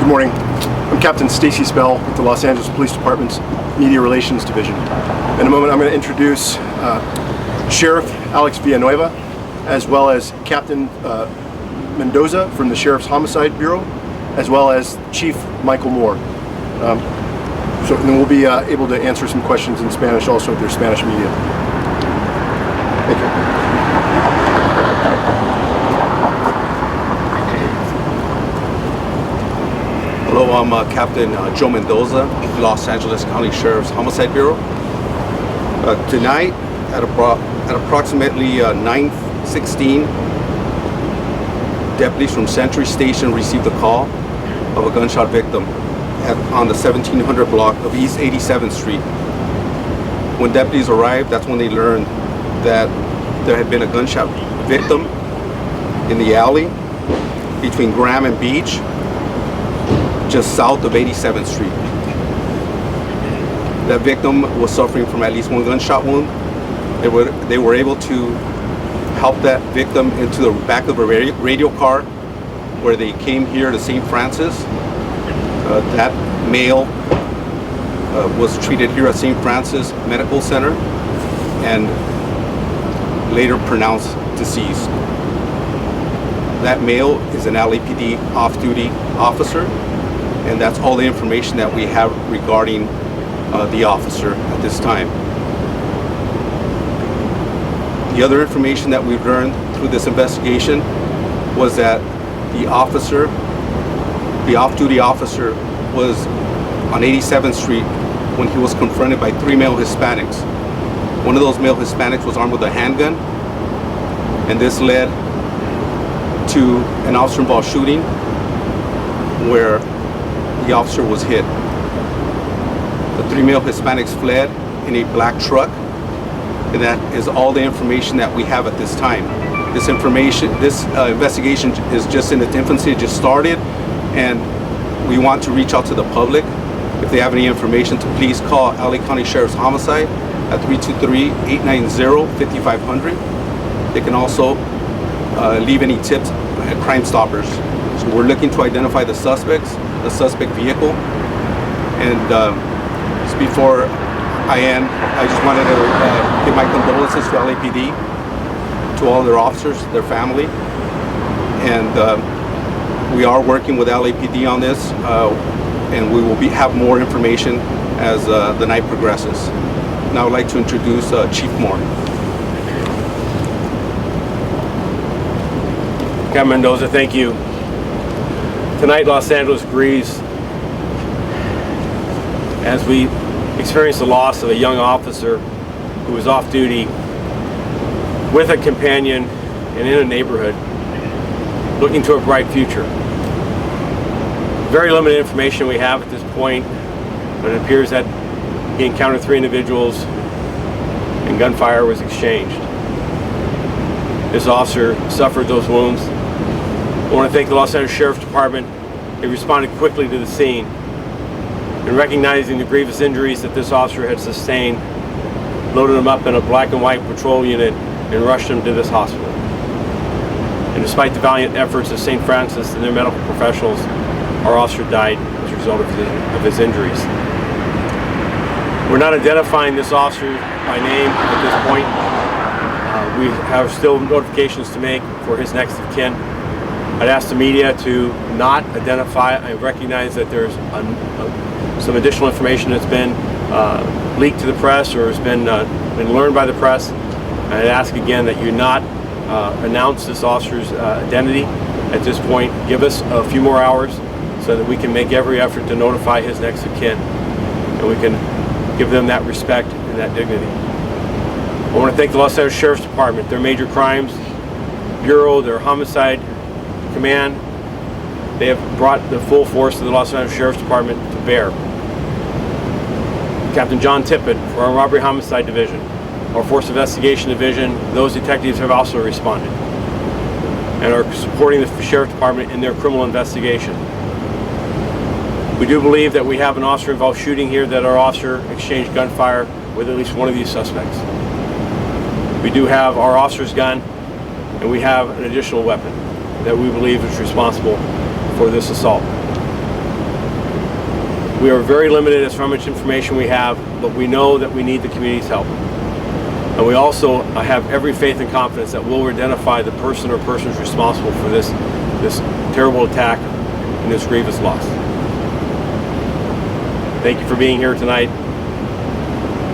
Good morning. I'm Captain Stacy Spell with the Los Angeles Police Department's Media Relations Division. In a moment I'm going to introduce Sheriff Alex Villanueva, as well as Captain Mendoza from the Sheriff's Homicide Bureau, as well as Chief Michael Moore. So then we'll be able to answer some questions in Spanish also if there's Spanish media. Thank you. Hello, I'm Captain Joe Mendoza, Los Angeles County Sheriff's Homicide Bureau. Tonight, at approximately 9:16, deputies from Century Station received a call of a gunshot victim on the 1700 block of East 87th Street. When deputies arrived, that's when they learned that there had been a gunshot victim in the alley between Graham and Beach, just south of 87th Street. That victim was suffering from at least one gunshot wound. They were able to help that victim into the back of a radio car where they came here to St. Francis. That male was treated here at St. Francis Medical Center and later pronounced deceased. That male is an LAPD off-duty officer, and that's all the information that we have regarding the officer at this time. The other information that we've learned through this investigation was that the off-duty officer was on 87th Street when he was confronted by three male Hispanics. One of those male Hispanics was armed with a handgun, and this led to an officer-involved shooting where the officer was hit. The three male Hispanics fled in a black truck, and that is all the information that we have at this time. This investigation is just in its infancy. It just started, and we want to reach out to the public. If they have any information, to please call LA County Sheriff's Homicide at 323-890-5500. They can also leave any tips at Crime Stoppers. So we're looking to identify the suspect vehicle. And just before I end, I just wanted to give my condolences to LAPD, to all their officers, their family. And we are working with LAPD on this, and we will have more information as the night progresses. Now I'd like to introduce Chief Moore. Captain Mendoza, thank you. Tonight, Los Angeles grieves as we experience the loss of a young officer who was off duty with a companion and in a neighborhood looking to a bright future. Very limited information we have at this point, but it appears that he encountered three individuals and gunfire was exchanged. This officer suffered those wounds. I want to thank the Los Angeles Sheriff's Department. They responded quickly to the scene. In recognizing the grievous injuries that this officer had sustained, loaded him up in a black and white patrol unit and rushed him to this hospital. And despite the valiant efforts of St. Francis and their medical professionals, our officer died as a result of his injuries. We're not identifying this officer by name at this point. We have still notifications to make for his next of kin. I'd ask the media to not identify. I recognize that there's some additional information that's been leaked to the press or has been learned by the press. I'd ask again that you not announce this officer's identity at this point. Give us a few more hours so that we can make every effort to notify his next of kin, and we can give them that respect and that dignity. I want to thank the Los Angeles Sheriff's Department, their Major Crimes Bureau, their Homicide Command. They have brought the full force of the Los Angeles Sheriff's Department to bear. Captain John Tippett for our Robbery Homicide Division, our Force Investigation Division, those detectives have also responded and are supporting the Sheriff's Department in their criminal investigation. We do believe that we have an officer-involved shooting here, that our officer exchanged gunfire with at least one of these suspects. We do have our officer's gun, and we have an additional weapon that we believe is responsible for this assault. We are very limited as to how much information we have, but we know that we need the community's help. And we also have every faith and confidence that we'll identify the person or persons responsible for this terrible attack and this grievous loss. Thank you for being here tonight.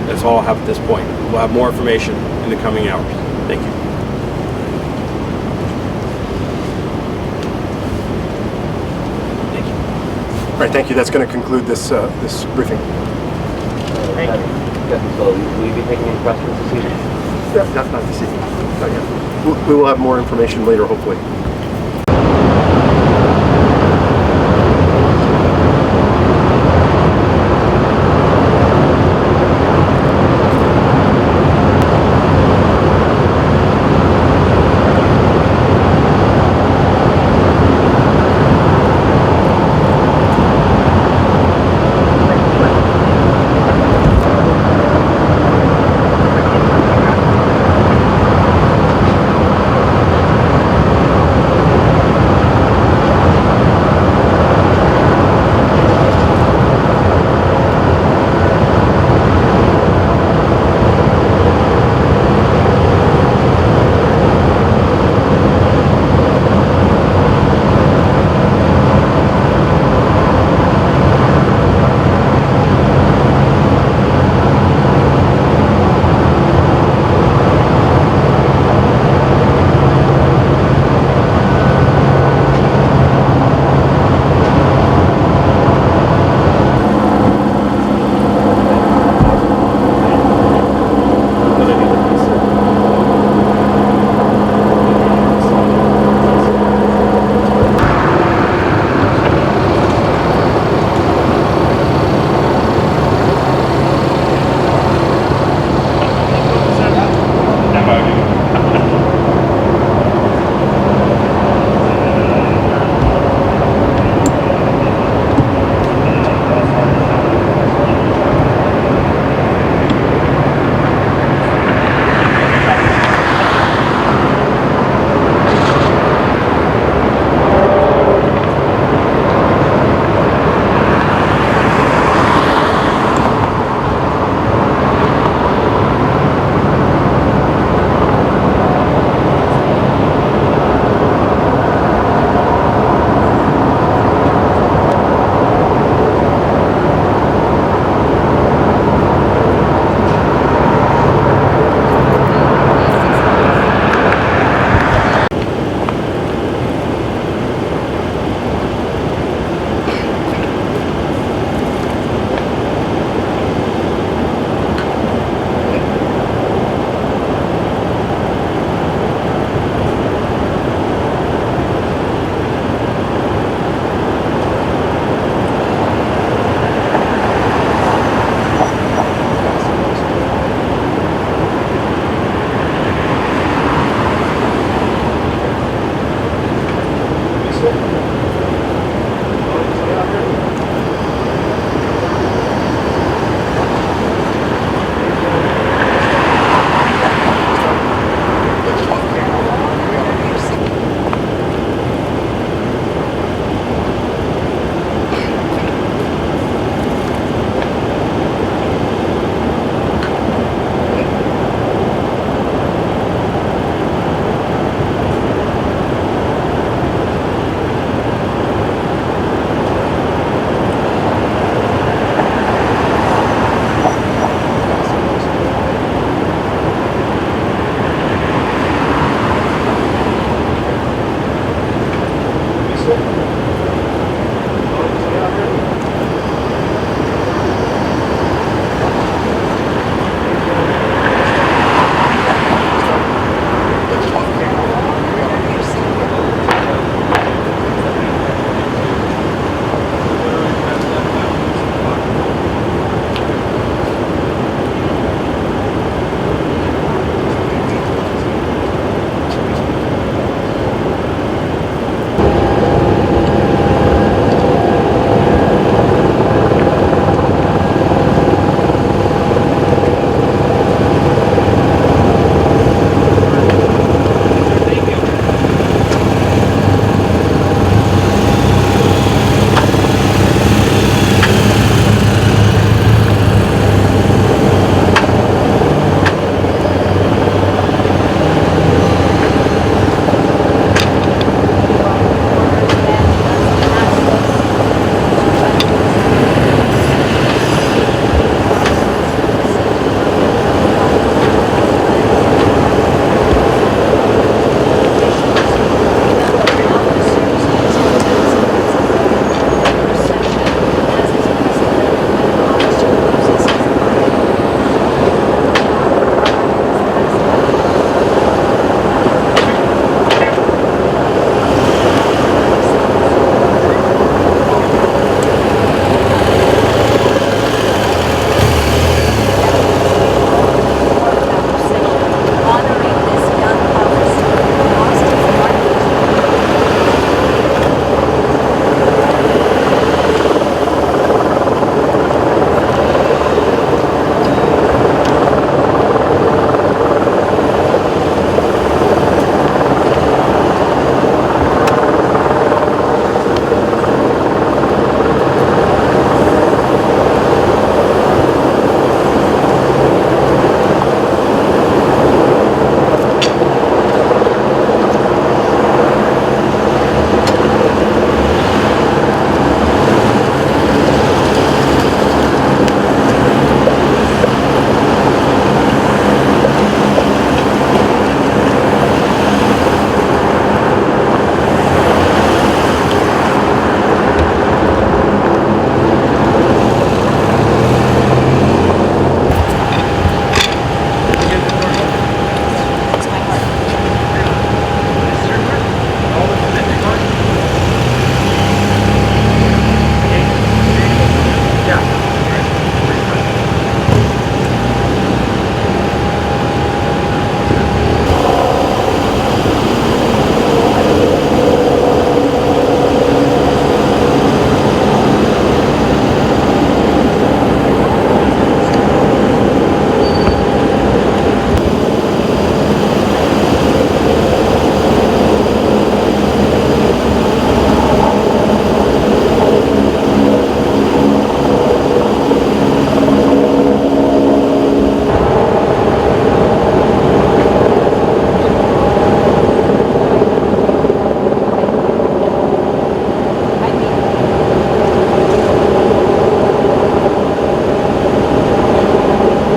That's all I have at this point. We'll have more information in the coming hours. Thank you. Thank you. All right, thank you. That's going to conclude this this briefing. Thank you. So will you be taking any questions this evening? Not this evening. Not yet. We will have more information later, hopefully.